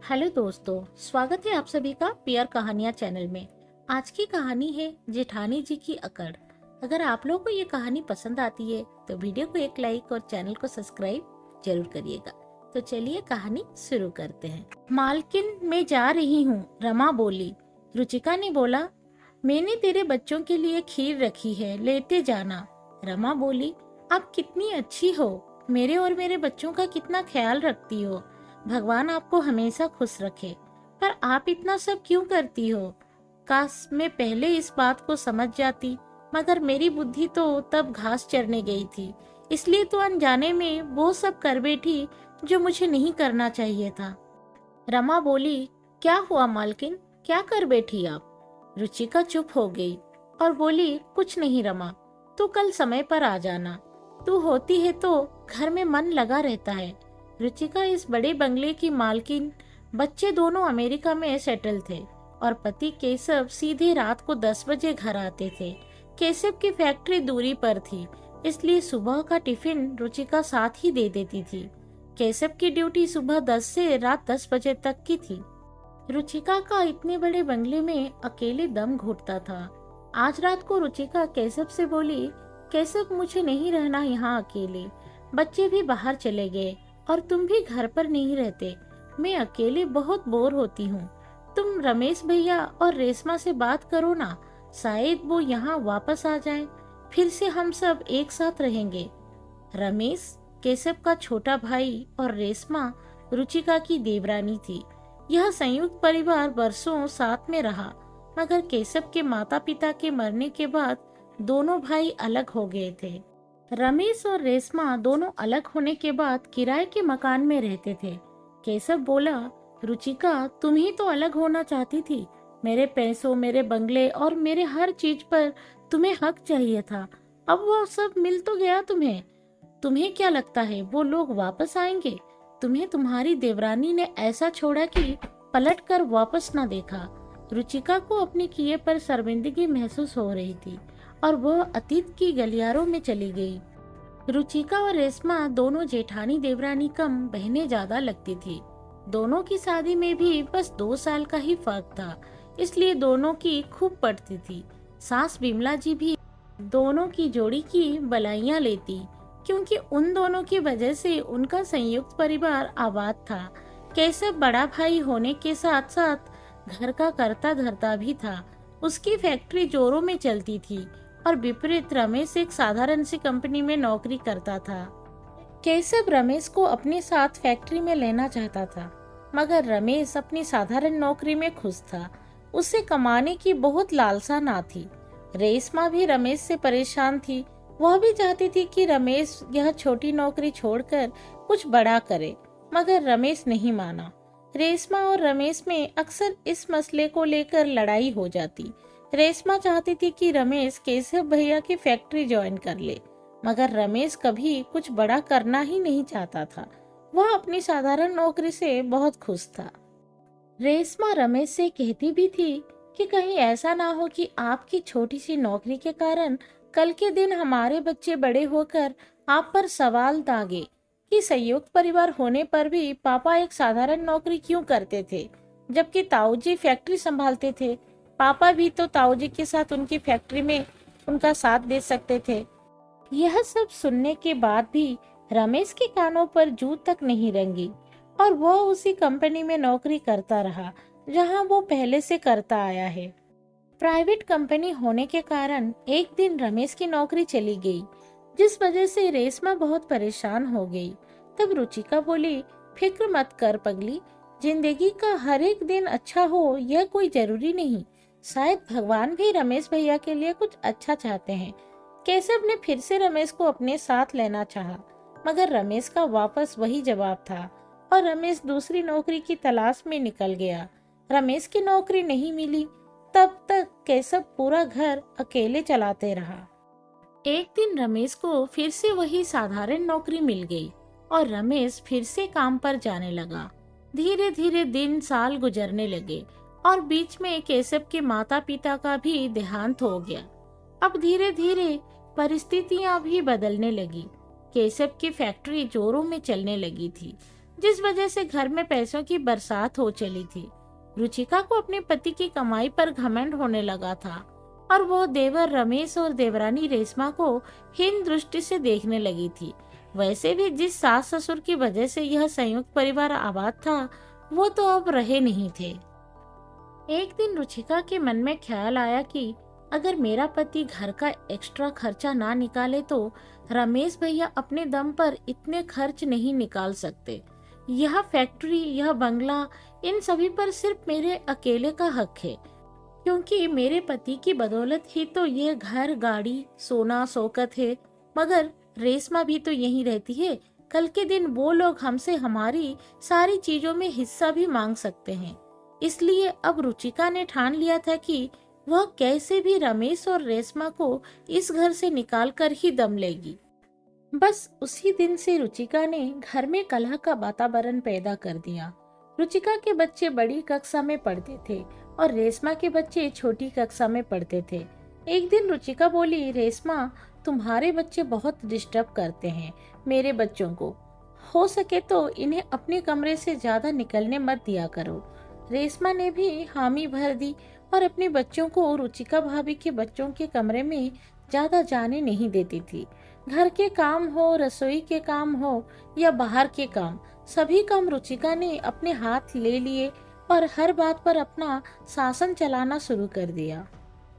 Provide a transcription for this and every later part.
Hello दोस्तों, स्वागत है आप सभी का पीआर कहानियाँ चैनल में। आज की कहानी है जेठानी जी की अकड़। अगर आप लोगों को ये कहानी पसंद आती है तो वीडियो को एक लाइक और चैनल को सब्सक्राइब जरूर करिएगा। तो चलिए कहानी शुरू करते हैं। मालकिन, मैं जा रही हूँ, रमा बोली। रुचिका ने बोला, मैंने तेरे बच्चों के लिए खीर रखी है, लेते जाना। रमा बोली, आप कितनी अच्छी हो, मेरे और मेरे बच्चों का कितना ख्याल रखती हो। भगवान आपको हमेशा खुश रखे। पर आप इतना सब क्यों करती हो? काश मैं पहले इस बात को समझ जाती, मगर मेरी बुद्धि तो तब घास चरने गई थी, इसलिए तो अनजाने में वो सब कर बैठी जो मुझे नहीं करना चाहिए था। रमा बोली, क्या हुआ मालकिन, क्या कर बैठी आप? रुचिका चुप हो गई और बोली, कुछ नहीं रमा, तू कल समय पर आ जाना। तू होती है तो घर में मन लगा रहता है। रुचिका इस बड़े बंगले की मालकिन, बच्चे दोनों अमेरिका में सेटल थे और पति केशव सीधे रात को 10 बजे घर आते थे। केशव की फैक्ट्री दूरी पर थी, इसलिए सुबह का टिफिन रुचिका साथ ही दे देती थी। केशव की ड्यूटी सुबह 10 से रात 10 बजे तक की थी। रुचिका का इतने बड़े बंगले में अकेले दम घुटता था। आज रात को रुचिका केशव से बोली, केशव मुझे नहीं रहना यहाँ अकेले, बच्चे भी बाहर चले गए और तुम भी घर पर नहीं रहते, मैं अकेले बहुत बोर होती हूँ। तुम रमेश भैया और रेशमा से बात करो ना, शायद वो यहाँ वापस आ जाए, फिर से हम सब एक साथ रहेंगे। रमेश केशव का छोटा भाई और रेशमा रुचिका की देवरानी थी। यह संयुक्त परिवार बरसों साथ में रहा, मगर केशव के माता पिता के मरने के बाद दोनों भाई अलग हो गए थे। रमेश और रेशमा दोनों अलग होने के बाद किराए के मकान में रहते थे। केशव बोला, रुचिका तुम ही तो अलग होना चाहती थी। मेरे पैसों, मेरे बंगले और मेरे हर चीज पर तुम्हें हक चाहिए था। अब वो सब मिल तो गया तुम्हें। तुम्हें क्या लगता है वो लोग वापस आएंगे? तुम्हें तुम्हारी देवरानी ने ऐसा छोड़ा कि पलट कर वापस न देखा। रुचिका को अपने किए पर शर्मिंदगी महसूस हो रही थी और वह अतीत की गलियारों में चली गई। रुचिका और रेशमा दोनों जेठानी देवरानी कम बहनें ज्यादा लगती थी। दोनों की शादी में भी बस 2 साल का ही फर्क था, इसलिए दोनों की खूब पटती थी। सास बिमला जी भी दोनों की जोड़ी की बलाइयां लेती, क्योंकि उन दोनों की वजह से उनका संयुक्त परिवार आबाद था। केशव बड़ा भाई होने के साथ साथ घर का करता धरता भी था। उसकी फैक्ट्री जोरों में चलती थी और विपरीत रमेश एक साधारण सी कंपनी में नौकरी करता था। केशव रमेश को अपने साथ फैक्ट्री में लेना चाहता था, मगर रमेश अपनी साधारण नौकरी में खुश था। उसे कमाने की बहुत लालसा ना थी। रेशमा भी रमेश से परेशान थी। वह भी चाहती थी कि रमेश यह छोटी नौकरी छोड़कर कुछ बड़ा करे, मगर रमेश नहीं माना। रेशमा और रमेश में अक्सर इस मसले को लेकर लड़ाई हो जाती। रेशमा चाहती थी कि रमेश केशव भैया की फैक्ट्री ज्वाइन कर ले, मगर रमेश कभी कुछ बड़ा करना ही नहीं चाहता था। वह अपनी साधारण नौकरी से बहुत खुश था। रेशमा रमेश से कहती भी थी कि कहीं ऐसा ना हो कि आपकी छोटी सी नौकरी के कारण कल के दिन हमारे बच्चे बड़े होकर आप पर सवाल दागे कि संयुक्त परिवार होने पर भी पापा एक साधारण नौकरी क्यों करते थे, जबकि ताऊजी फैक्ट्री संभालते थे। पापा भी तो ताऊजी के साथ उनकी फैक्ट्री में उनका साथ दे सकते थे। यह सब सुनने के बाद भी रमेश के कानों पर जूं तक नहीं रेंगी और वह उसी कंपनी में नौकरी करता रहा जहां वो पहले से करता आया है। प्राइवेट कंपनी होने के कारण एक दिन रमेश की नौकरी चली गई, जिस वजह से रेशमा बहुत परेशान हो गई। तब रुचिका बोली, फिक्र मत कर पगली, जिंदगी का हर एक दिन अच्छा हो यह कोई जरूरी नहीं। शायद भगवान भी रमेश भैया के लिए कुछ अच्छा चाहते हैं। केशव ने फिर से रमेश को अपने साथ लेना चाहा, मगर रमेश का वापस वही जवाब था और रमेश दूसरी नौकरी की तलाश में निकल गया। रमेश की नौकरी नहीं मिली, तब तक केशव पूरा घर अकेले चलाते रहा। एक दिन रमेश को फिर से वही साधारण नौकरी मिल गई और रमेश फिर से काम पर जाने लगा। धीरे धीरे दिन साल गुजरने लगे और बीच में केशव के माता पिता का भी देहांत हो गया। अब धीरे धीरे परिस्थितियां भी बदलने लगी। केशव की फैक्ट्री जोरों में चलने लगी थी। जिस वजह से घर में पैसों की बरसात हो चली थी। रुचिका को अपने पति की कमाई पर घमंड होने लगा था और वो देवर रमेश और देवरानी रेशमा को हीन दृष्टि से देखने लगी थी। वैसे भी जिस सास ससुर की वजह से यह संयुक्त परिवार आबाद था, वो तो अब रहे नहीं थे। एक दिन रुचिका के मन में ख्याल आया कि अगर मेरा पति घर का एक्स्ट्रा खर्चा ना निकाले तो रमेश भैया अपने दम पर इतने खर्च नहीं निकाल सकते। यह फैक्ट्री, यह बंगला, इन सभी पर सिर्फ मेरे अकेले का हक है, क्योंकि मेरे पति की बदौलत ही तो यह घर, गाड़ी, सोना शौकत है। मगर रेशमा भी तो यहीं रहती है। कल के दिन वो लोग हमसे हमारी सारी चीजों में हिस्सा भी मांग सकते हैं। इसलिए अब रुचिका ने ठान लिया था कि वह कैसे भी रमेश और रेशमा को इस घर से निकाल कर ही दम लेगी। बस उसी दिन से रुचिका ने घर में कलह का वातावरण पैदा कर दिया। रुचिका के बच्चे बड़ी कक्षा में पढ़ते थे और रेशमा के बच्चे छोटी कक्षा में पढ़ते थे। एक दिन रुचिका बोली, रेशमा, तुम्हारे बच्चे बहुत डिस्टर्ब करते हैं मेरे बच्चों को। हो सके तो इन्हें अपने कमरे से ज्यादा निकलने मत दिया करो। रेशमा ने भी हामी भर दी और अपने बच्चों को रुचिका भाभी के बच्चों के कमरे में ज्यादा जाने नहीं देती थी। घर के काम हो, रसोई के काम हो या बाहर के काम, सभी काम रुचिका ने अपने हाथ ले लिए और हर बात पर अपना शासन चलाना शुरू कर दिया।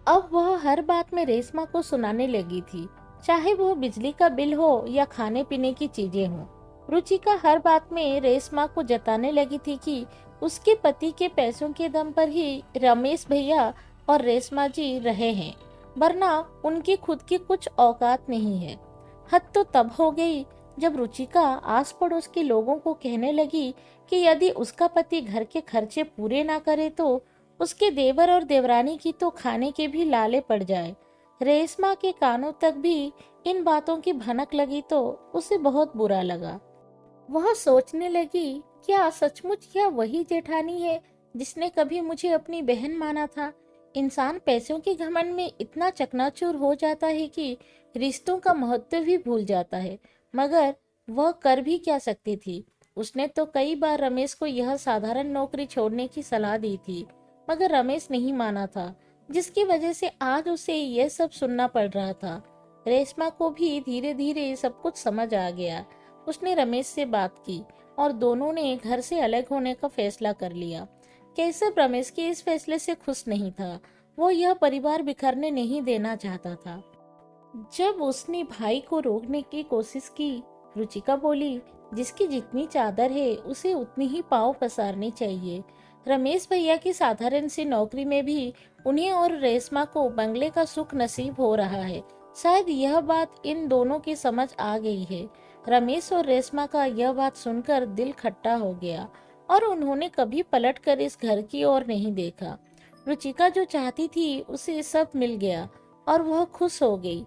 अब वह हर बात में रेशमा को सुनाने लगी थी, चाहे वो बिजली का बिल हो या खाने पीने की चीजें हो। रुचिका हर बात में रेशमा को जताने लगी थी कि उसके पति के पैसों के दम पर ही रमेश भैया और रेशमा जी रहे हैं, वरना उनकी खुद की कुछ औकात नहीं है। हद तो तब हो गई जब रुचिका आस पड़ोस के लोगों को कहने लगी कि यदि उसका पति घर के खर्चे पूरे ना करे तो उसके देवर और देवरानी की तो खाने के भी लाले पड़ जाए। रेशमा के कानों तक भी इन बातों की भनक लगी तो उसे बहुत बुरा लगा। वह सोचने लगी, क्या सचमुच यह वही जेठानी है जिसने कभी मुझे अपनी बहन माना था। इंसान पैसों के घमंड में इतना चकनाचूर हो जाता है कि रिश्तों का महत्व भी भूल जाता है। मगर वह कर भी क्या सकती थी। उसने तो कई बार रमेश को यह साधारण नौकरी छोड़ने की सलाह दी थी, मगर रमेश नहीं माना था, जिसकी वजह से आज उसे यह सब सुनना पड़ रहा था। रेशमा को भी धीरे धीरे सब कुछ समझ आ गया। उसने रमेश से बात की और दोनों ने घर से अलग होने का फैसला कर लिया। केशव रमेश के इस फैसले से खुश नहीं था। वो यह परिवार बिखरने नहीं देना चाहता था। जब उसने भाई को रोकने की कोशिश की, रुचिका बोली, जिसकी जितनी चादर है उसे उतनी ही पाँव पसारनी चाहिए। रमेश भैया की साधारण सी नौकरी में भी उन्हें और रेशमा को बंगले का सुख नसीब हो रहा है। शायद यह बात इन दोनों की समझ आ गई है। रमेश और रेशमा का यह बात सुनकर दिल खट्टा हो गया और उन्होंने कभी पलटकर इस घर की ओर नहीं देखा। रुचिका जो चाहती थी उसे सब मिल गया और वह खुश हो गई।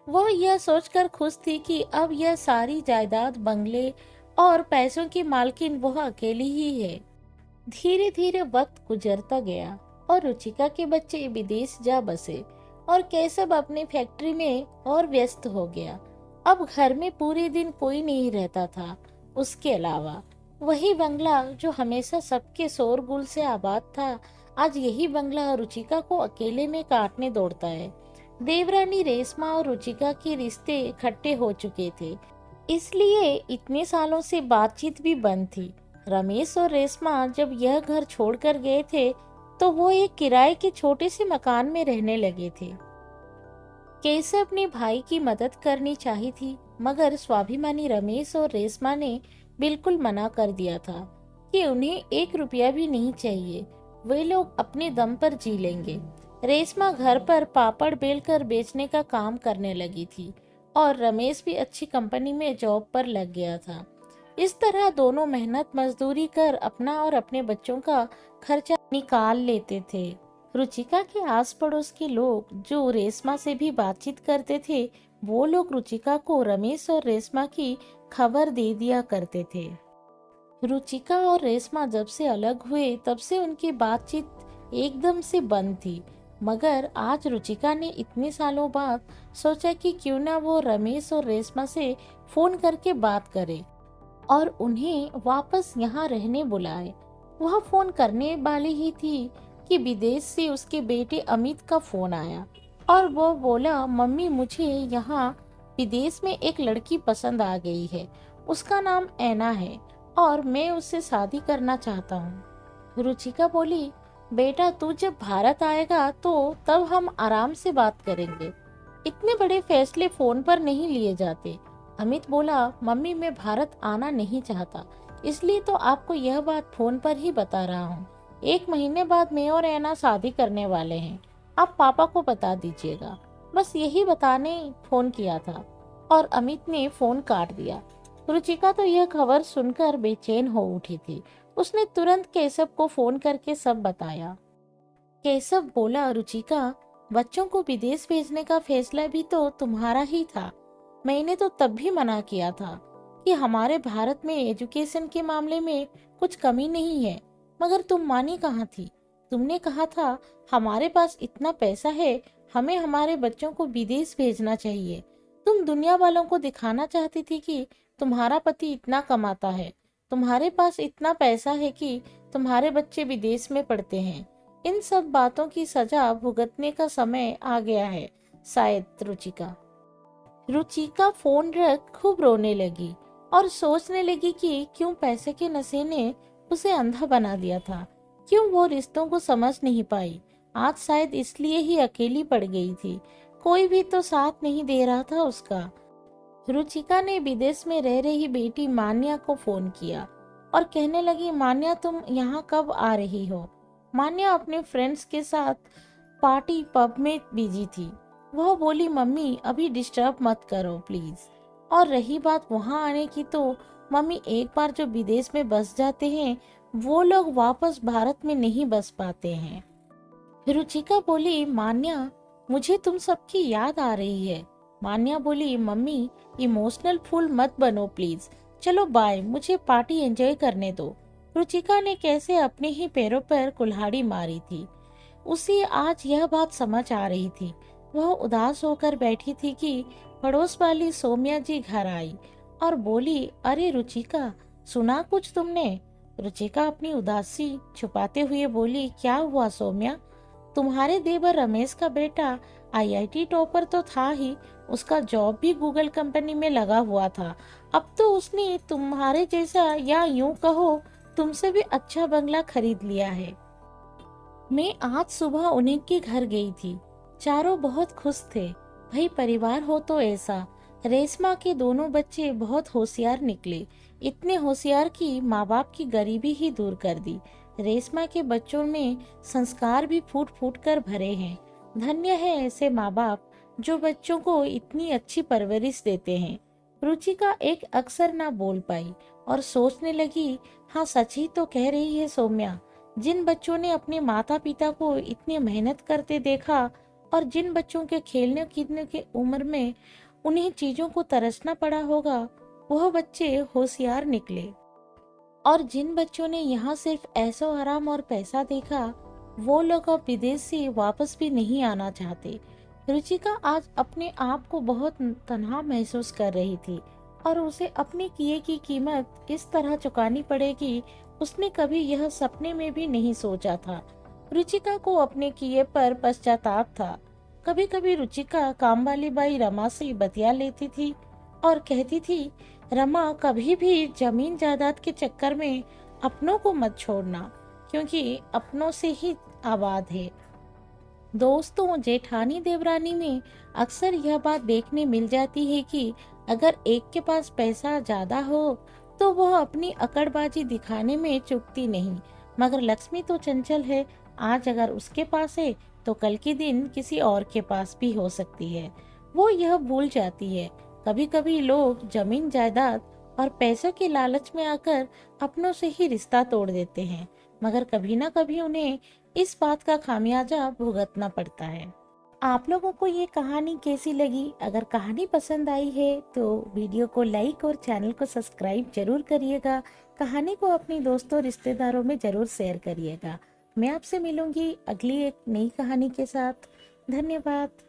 वह यह सोचकर खुश थी कि अब यह सारी जायदाद, बंगले और पैसों की मालकिन वह अकेली ही है। धीरे धीरे वक्त गुजरता गया और रुचिका के बच्चे विदेश जा बसे और केशव अपनी फैक्ट्री में और व्यस्त हो गया। अब घर में पूरे दिन कोई नहीं रहता था उसके अलावा। वही बंगला जो हमेशा सबके शोरगुल से आबाद था, आज यही बंगला रुचिका को अकेले में काटने दौड़ता है। देवरानी रेशमा और रुचिका के रिश्ते खट्टे हो चुके थे, इसलिए इतने सालों से बातचीत भी बंद थी। रमेश और रेशमा जब यह घर छोड़कर गए थे तो वो एक किराए के छोटे से मकान में रहने लगे थे। केशव अपने भाई की मदद करनी चाहिए थी, मगर स्वाभिमानी रमेश और रेशमा ने बिल्कुल मना कर दिया था कि उन्हें 1 रुपया भी नहीं चाहिए, वे लोग अपने दम पर जी लेंगे। रेशमा घर पर पापड़ बेलकर बेचने का काम करने लगी थी और रमेश भी अच्छी कंपनी में जॉब पर लग गया था। इस तरह दोनों मेहनत मजदूरी कर अपना और अपने बच्चों का खर्चा निकाल लेते थे। रुचिका के आस पड़ोस के लोग जो रेशमा से भी बातचीत करते थे, वो लोग रुचिका को रमेश और रेशमा की खबर दे दिया करते थे। रुचिका और रेशमा जब से अलग हुए तब से उनकी बातचीत एकदम से बंद थी, मगर आज रुचिका ने इतने सालों बाद सोचा कि क्यों ना वो रमेश और रेशमा से फोन करके बात करे। और उन्हें वापस यहाँ रहने बुलाए। वह फोन करने वाली ही थी कि विदेश से उसके बेटे अमित का फोन आया और वो बोला, मम्मी मुझे यहाँ विदेश में एक लड़की पसंद आ गई है। उसका नाम ऐना है और मैं उससे शादी करना चाहता हूँ। रुचिका बोली, बेटा तू जब भारत आएगा तो तब हम आराम से बात करेंगे। इतने बड़े फैसले फोन पर नहीं लिए जाते। अमित बोला, मम्मी मैं भारत आना नहीं चाहता, इसलिए तो आपको यह बात फोन पर ही बता रहा हूँ। 1 महीने बाद मैं और ऐना शादी करने वाले हैं। आप पापा को बता दीजिएगा। बस यही बताने फोन किया था। और अमित ने फोन काट दिया। रुचिका तो यह खबर सुनकर बेचैन हो उठी थी। उसने तुरंत केशव को फोन करके सब बताया। केशव बोला, रुचिका बच्चों को विदेश भेजने का फैसला भी तो तुम्हारा ही था। मैंने तो तब भी मना किया था कि हमारे भारत में एजुकेशन के मामले में कुछ कमी नहीं है, मगर तुम मानी कहाँ थी। तुमने कहा था हमारे पास इतना पैसा है, हमें हमारे बच्चों को विदेश भेजना चाहिए। तुम दुनिया वालों को दिखाना चाहती थी कि तुम्हारा पति इतना कमाता है, तुम्हारे पास इतना पैसा है कि तुम्हारे बच्चे विदेश में पढ़ते हैं। इन सब बातों की सजा भुगतने का समय आ गया है शायद। रुचिका फोन रख खूब रोने लगी और सोचने लगी कि क्यों पैसे के नशे ने उसे अंधा बना दिया था, क्यों वो रिश्तों को समझ नहीं पाई। आज शायद इसलिए ही अकेली पड़ गई थी, कोई भी तो साथ नहीं दे रहा था उसका। रुचिका ने विदेश में रह रही बेटी मान्या को फोन किया और कहने लगी, मान्या तुम यहाँ कब आ रही हो। मान्या अपने फ्रेंड्स के साथ पार्टी पब में बिजी थी। वह बोली, मम्मी अभी डिस्टर्ब मत करो प्लीज। और रही बात वहाँ आने की, तो मम्मी एक बार जो विदेश में बस जाते हैं वो लोग वापस भारत में नहीं बस पाते हैं। रुचिका बोली, मान्या मुझे तुम सबकी याद आ रही है। मान्या बोली, मम्मी इमोशनल फूल मत बनो प्लीज, चलो बाय, मुझे पार्टी एंजॉय करने दो। रुचिका ने कैसे अपने ही पैरों पर कुल्हाड़ी मारी थी। उसे आज यह बात समझ आ रही थी। वह उदास होकर बैठी थी कि पड़ोस वाली सौम्या जी घर आई और बोली, अरे रुचिका सुना कुछ तुमने। रुचिका अपनी उदासी छुपाते हुए बोली, क्या हुआ सौम्या। तुम्हारे देवर रमेश का बेटा आईआईटी टॉपर तो था ही, उसका जॉब भी गूगल कंपनी में लगा हुआ था। अब तो उसने तुम्हारे जैसा, या यूं कहो तुमसे भी अच्छा बंगला खरीद लिया है। मैं आज सुबह उन्हीं के घर गई थी, चारों बहुत खुश थे। भाई परिवार हो तो ऐसा। रेशमा के दोनों बच्चे बहुत होशियार निकले, इतने होशियार कि माँ बाप की गरीबी ही दूर कर दी। रेशमा के बच्चों में संस्कार भी फूट फूट कर भरे हैं। धन्य है ऐसे माँ बाप जो बच्चों को इतनी अच्छी परवरिश देते हैं। रुचिका एक अक्सर ना बोल पाई और सोचने लगी, हाँ सच ही तो कह रही है सौम्या। जिन बच्चों ने अपने माता पिता को इतनी मेहनत करते देखा और जिन बच्चों के खेलने कूदने की उम्र में उन्हें चीजों को तरसना पड़ा होगा, वह बच्चे होशियार निकले। और जिन बच्चों ने यहाँ सिर्फ ऐशो आराम और पैसा देखा, वो लोग अब विदेश से वापस भी नहीं आना चाहते। रुचिका आज अपने आप को बहुत तन्हा महसूस कर रही थी और उसे अपने किए की कीमत इस तरह चुकानी पड़ेगी, उसने कभी यह सपने में भी नहीं सोचा था। रुचिका को अपने किए पर पश्चाताप था। कभी कभी रुचिका काम वाली बाई रमा से बतिया लेती थी और कहती थी, रमा कभी भी जमीन जायदाद के चक्कर में अपनों को मत छोड़ना, क्योंकि अपनों से ही आबाद है। दोस्तों, जेठानी देवरानी में अक्सर यह बात देखने मिल जाती है कि अगर एक के पास पैसा ज्यादा हो तो वह अपनी अकड़बाजी दिखाने में चूकती नहीं, मगर लक्ष्मी तो चंचल है। आज अगर उसके पास है तो कल के दिन किसी और के पास भी हो सकती है, वो यह भूल जाती है। कभी कभी लोग जमीन जायदाद और पैसों के लालच में आकर अपनों से ही रिश्ता तोड़ देते हैं, मगर कभी ना कभी उन्हें इस बात का खामियाजा भुगतना पड़ता है। आप लोगों को ये कहानी कैसी लगी? अगर कहानी पसंद आई है तो वीडियो को लाइक और चैनल को सब्सक्राइब जरूर करिएगा। कहानी को अपने दोस्तों रिश्तेदारों में जरूर शेयर करिएगा। मैं आपसे मिलूंगी अगली एक नई कहानी के साथ। धन्यवाद।